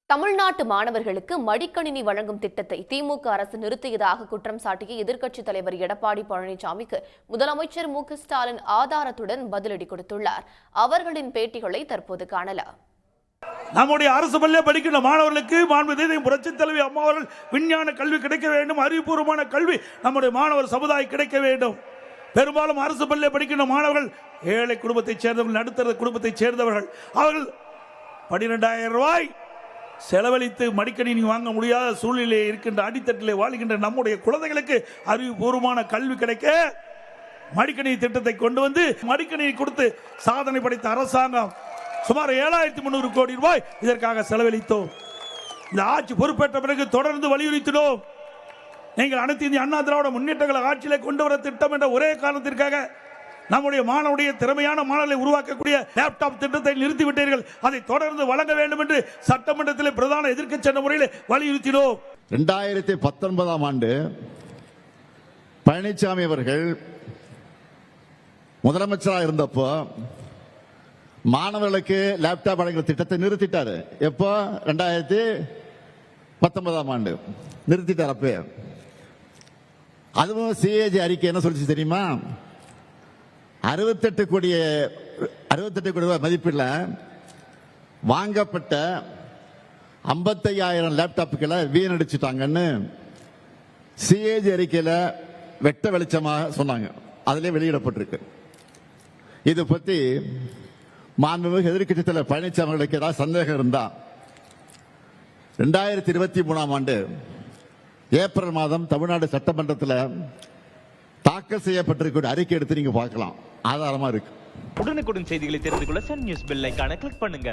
தமிழ்நாட்டு மாணவர்களுக்கு மடிக்கணினி வழங்கும் திட்டத்தை திமுக அரசு நிறுத்தியதாக குற்றம் சாட்டிய எதிர்க்கட்சித் தலைவர் எடப்பாடி பழனிசாமிக்கு முதலமைச்சர் மு.க.ஸ்டாலின் ஆதாரத்துடன் பதிலடி கொடுத்துள்ளார். அவர்களின் பேட்டிகளை தற்போது காணலாம். நம்முடைய அரசு பள்ளியில் படிக்கின்ற மாணவர்களுக்கு மாண்புமிகு புரட்சித் தலைவி அம்மா அவர்கள் விஞ்ஞான கல்வி கிடைக்க வேண்டும், அறிவுபூர்வமான கல்வி நம்முடைய மாணவர் சமுதாயம் கிடைக்க வேண்டும். பெரும்பாலும் அரசு பள்ளியில் படிக்கின்ற மாணவர்கள் ஏழை குடும்பத்தைச் சேர்ந்தவர்கள், நடுத்தர குடும்பத்தைச் சேர்ந்தவர்கள். அவர்கள் 12,000 ரூபாய் செலவழித்து மடிக்கணினி வாங்க முடியாத சூழ்நிலையில் இருக்கின்ற அடித்தட்டிலே வாழ்கின்ற நம்முடைய குழந்தைகளுக்கு அறிவுபூர்வமான கல்வி கிடைக்க மடிக்கணினி திட்டத்தை கொண்டு வந்து மடிக்கணினி கொடுத்து சாதனை படைத்த அரசாங்கம் சுமார் 7,300 கோடி ரூபாய் இதற்காக செலவழித்தோம். இந்த ஆட்சி பொறுப்பேற்ற பிறகு தொடர்ந்து வலியுறுத்தினோம். நீங்கள் அனைத்து இந்திய அண்ணா திராவிட முன்னேற்றங்களை ஆட்சியிலே கொண்டு வர திட்டம் என்ற ஒரே காரணத்திற்காக நம்முடைய மாணவருடைய திறமையான மாணவர்களை உருவாக்கக்கூடிய லேப்டாப் திட்டத்தை நிறுத்திவிட்டீர்கள். அதை தொடர்ந்து வழங்க வேண்டும் என்று சட்டமன்றத்தில் பிரதான எதிர்க்கட்சி என்ற முறையில் வலியுறுத்தினோம். 2019 ஆண்டு பழனிசாமி அவர்கள் முதலமைச்சராக இருந்தப்போ மாணவர்களுக்கு லேப்டாப் வழங்குற திட்டத்தை நிறுத்திட்டாரு. எப்போ? 2019 ஆண்டு நிறுத்திட்டார். அப்ப அதுவும் சிஏஜி அறிக்கை என்ன சொல்லிச்சு தெரியுமா? 68 கோடி ரூபாய் மதிப்பில் வாங்கப்பட்ட 55,000 லேப்டாப்புகளை வீணடிச்சுட்டாங்கன்னு சிஏஜி அறிக்கையில வெட்ட வெளிச்சமாக சொன்னாங்க. அதிலே வெளியிடப்பட்டிருக்கு. இது பத்தி மாண்புமிகு எதிர்க்கட்சி தலைவர் பழனிசாமி அவர்களுக்கு ஏதாவது சந்தேகம் இருந்தா 2023 ஆண்டு ஏப்ரல் மாதம் தமிழ்நாடு சட்டமன்றத்தில் தாக்கல் செய்யப்பட்டிருக்கிற அறிக்கை எடுத்து நீங்க பார்க்கலாம். ஆதாரமா இருக்கு. உடனுக்குடன் செய்திகளை தெரிந்து கொள்ள சன் நியூஸ் பெல் ஐகானை கிளிக் பண்ணுங்க.